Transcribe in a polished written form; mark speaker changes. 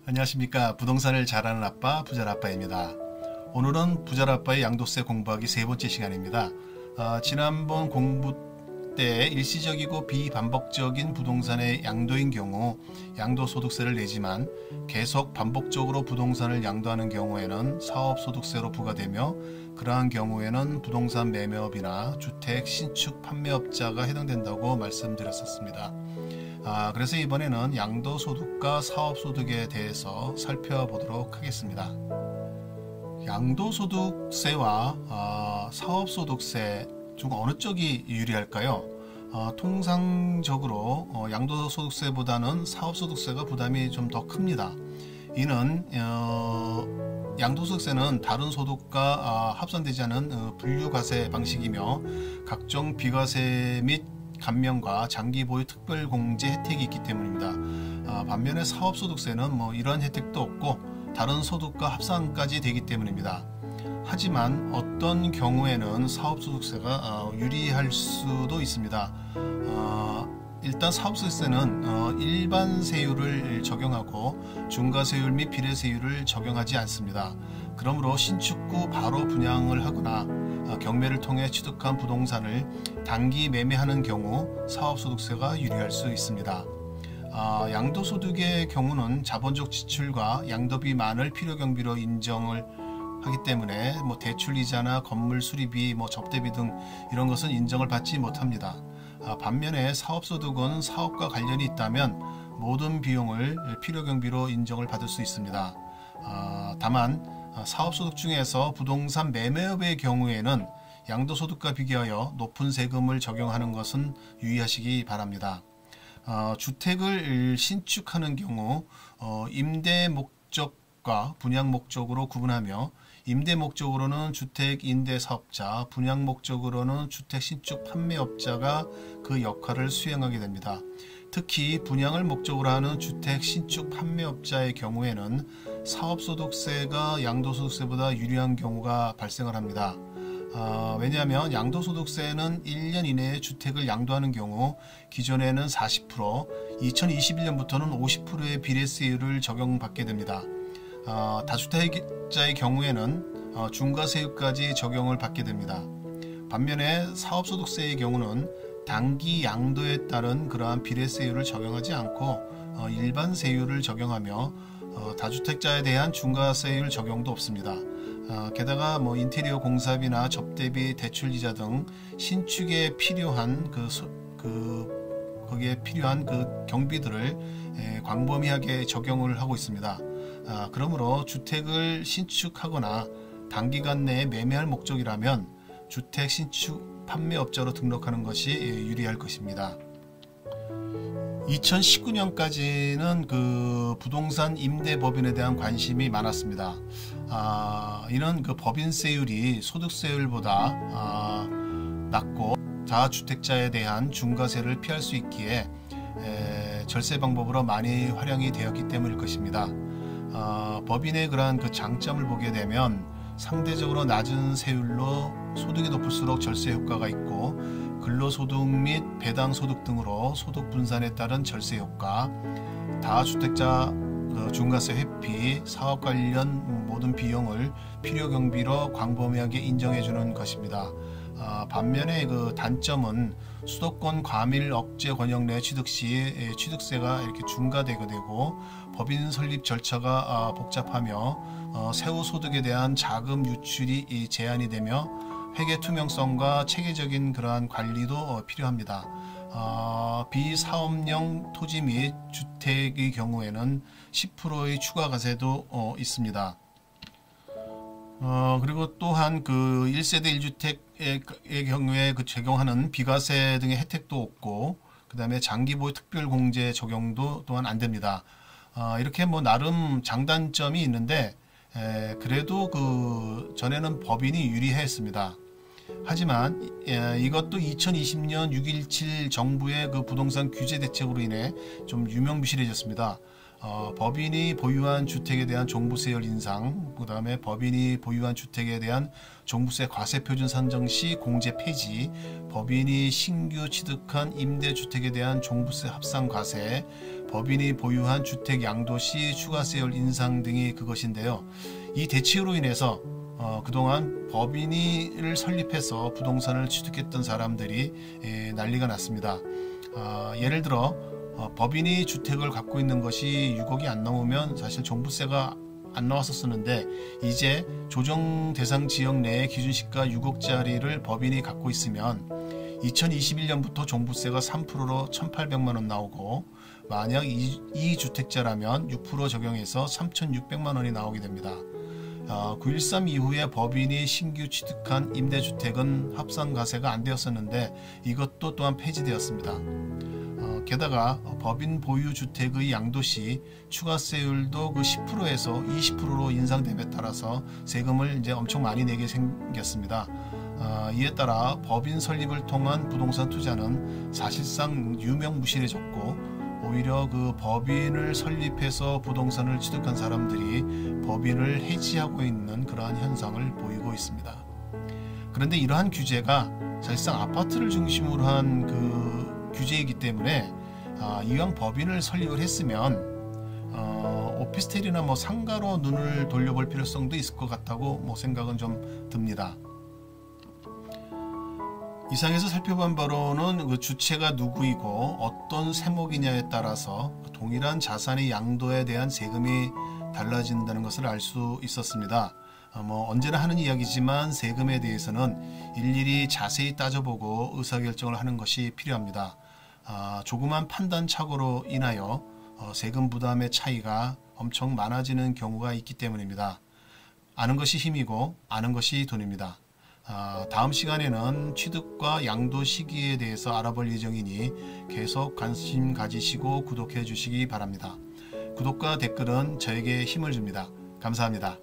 Speaker 1: 안녕하십니까. 부동산을 잘하는 아빠 부자라빠입니다. 오늘은 부자라빠의 양도세 공부하기 세 번째 시간입니다. 지난번 공부 때 일시적이고 비반복적인 부동산의 양도인 경우 양도소득세를 내지만 계속 반복적으로 부동산을 양도하는 경우에는 사업소득세로 부과되며, 그러한 경우에는 부동산 매매업이나 주택 신축 판매업자가 해당된다고 말씀드렸었습니다. 그래서 이번에는 양도소득과 사업소득에 대해서 살펴보도록 하겠습니다. 양도소득세와 사업소득세 중 어느 쪽이 유리할까요? 통상적으로 양도소득세보다는 사업소득세가 부담이 좀 더 큽니다. 이는 양도소득세는 다른 소득과 합산되지 않은 분류과세 방식이며 각종 비과세 및 감면과 장기 보유 특별 공제 혜택이 있기 때문입니다. 반면에 사업소득세는 이러한 혜택도 없고 다른 소득과 합산까지 되기 때문입니다. 하지만 어떤 경우에는 사업소득세가 유리할 수도 있습니다. 일단 사업소득세는 일반 세율을 적용하고 중과세율 및 비례세율을 적용하지 않습니다. 그러므로 신축 후 바로 분양을 하거나 경매를 통해 취득한 부동산을 단기 매매하는 경우 사업소득세가 유리할 수 있습니다. 양도소득의 경우는 자본적 지출과 양도비 만을 필요경비로 인정을 하기 때문에 대출이자나 건물 수리비, 접대비 등 이런 것은 인정을 받지 못합니다. 반면에 사업소득은 사업과 관련이 있다면 모든 비용을 필요경비로 인정을 받을 수 있습니다. 다만 사업소득 중에서 부동산 매매업의 경우에는 양도소득과 비교하여 높은 세금을 적용하는 것은 유의하시기 바랍니다. 주택을 신축하는 경우 임대 목적과 분양 목적으로 구분하며, 임대 목적으로는 주택 임대 사업자, 분양 목적으로는 주택 신축 판매업자가 그 역할을 수행하게 됩니다. 특히 분양을 목적으로 하는 주택 신축 판매업자의 경우에는 사업소득세가 양도소득세보다 유리한 경우가 발생을 합니다. 왜냐하면 양도소득세는 1년 이내에 주택을 양도하는 경우 기존에는 40%, 2021년부터는 50%의 비례세율을 적용받게 됩니다. 다주택자의 경우에는 중과세율까지 적용을 받게 됩니다. 반면에 사업소득세의 경우는 단기 양도에 따른 그러한 비례세율을 적용하지 않고 일반 세율을 적용하며 다주택자에 대한 중과세율 적용도 없습니다. 게다가 인테리어 공사비나 접대비, 대출이자 등 신축에 필요한 거기에 필요한 경비들을 광범위하게 적용을 하고 있습니다. 그러므로 주택을 신축하거나 단기간 내에 매매할 목적이라면 주택 신축 판매업자로 등록하는 것이 유리할 것입니다. 2019년까지는 부동산 임대법인에 대한 관심이 많았습니다. 이는 법인세율이 소득세율보다 낮고 다주택자에 대한 중과세를 피할 수 있기에 절세 방법으로 많이 활용이 되었기 때문일 것입니다. 법인의 그러한 장점을 보게 되면 상대적으로 낮은 세율로 소득이 높을수록 절세 효과가 있고, 근로소득 및 배당소득 등으로 소득 분산에 따른 절세 효과, 다주택자 중과세 회피, 사업 관련 모든 비용을 필요경비로 광범위하게 인정해주는 것입니다. 반면에 단점은 수도권 과밀 억제 권역 내 취득 시 취득세가 이렇게 중과되게 되고, 법인 설립 절차가 복잡하며 세후 소득에 대한 자금 유출이 제한이 되며 회계 투명성과 체계적인 그러한 관리도 필요합니다. 비사업용 토지 및 주택의 경우에는 10%의 추가 과세도 있습니다. 그리고 또한 1세대 1주택의 경우에 적용하는 비과세 등의 혜택도 없고, 그 다음에 장기보유 특별공제 적용도 또한 안 됩니다. 이렇게 나름 장단점이 있는데, 그래도 전에는 법인이 유리했습니다. 하지만 이것도 2020년 6.17 정부의 부동산 규제 대책으로 인해 좀 유명무실해졌습니다. 법인이 보유한 주택에 대한 종부세율 인상, 그 다음에 법인이 보유한 주택에 대한 종부세 과세표준 산정 시 공제 폐지, 법인이 신규 취득한 임대주택에 대한 종부세 합산 과세, 법인이 보유한 주택 양도 시 추가세율 인상 등이 그것인데요. 이 대책으로 인해서 그동안 법인을 설립해서 부동산을 취득했던 사람들이 난리가 났습니다. 예를 들어 법인이 주택을 갖고 있는 것이 6억이 안 넘으면 사실 종부세가 안 나왔었는데, 이제 조정 대상 지역 내의 기준시가 6억짜리를 법인이 갖고 있으면 2021년부터 종부세가 3%로 1,800만 원 나오고, 만약 2주택자라면 6% 적용해서 3,600만 원이 나오게 됩니다. 9.13 이후에 법인이 신규 취득한 임대주택은 합산과세가 안 되었었는데 이것도 또한 폐지되었습니다. 게다가 법인 보유 주택의 양도시 추가세율도 그 10%에서 20%로 인상됨에 따라서 세금을 이제 엄청 많이 내게 생겼습니다. 이에 따라 법인 설립을 통한 부동산 투자는 사실상 유명무실해졌고, 오히려 그 법인을 설립해서 부동산을 취득한 사람들이 법인을 해지하고 있는 그러한 현상을 보이고 있습니다. 그런데 이러한 규제가 사실상 아파트를 중심으로 한 그 규제이기 때문에 이왕 법인을 설립을 했으면 오피스텔이나 뭐 상가로 눈을 돌려볼 필요성도 있을 것 같다고 생각은 좀 듭니다. 이상에서 살펴본 바로는 그 주체가 누구이고 어떤 세목이냐에 따라서 동일한 자산의 양도에 대한 세금이 달라진다는 것을 알 수 있었습니다. 언제나 하는 이야기지만 세금에 대해서는 일일이 자세히 따져보고 의사결정을 하는 것이 필요합니다. 조그만 판단착오로 인하여 세금 부담의 차이가 엄청 많아지는 경우가 있기 때문입니다. 아는 것이 힘이고 아는 것이 돈입니다. 다음 시간에는 취득과 양도 시기에 대해서 알아볼 예정이니 계속 관심 가지시고 구독해 주시기 바랍니다. 구독과 댓글은 저에게 힘을 줍니다. 감사합니다.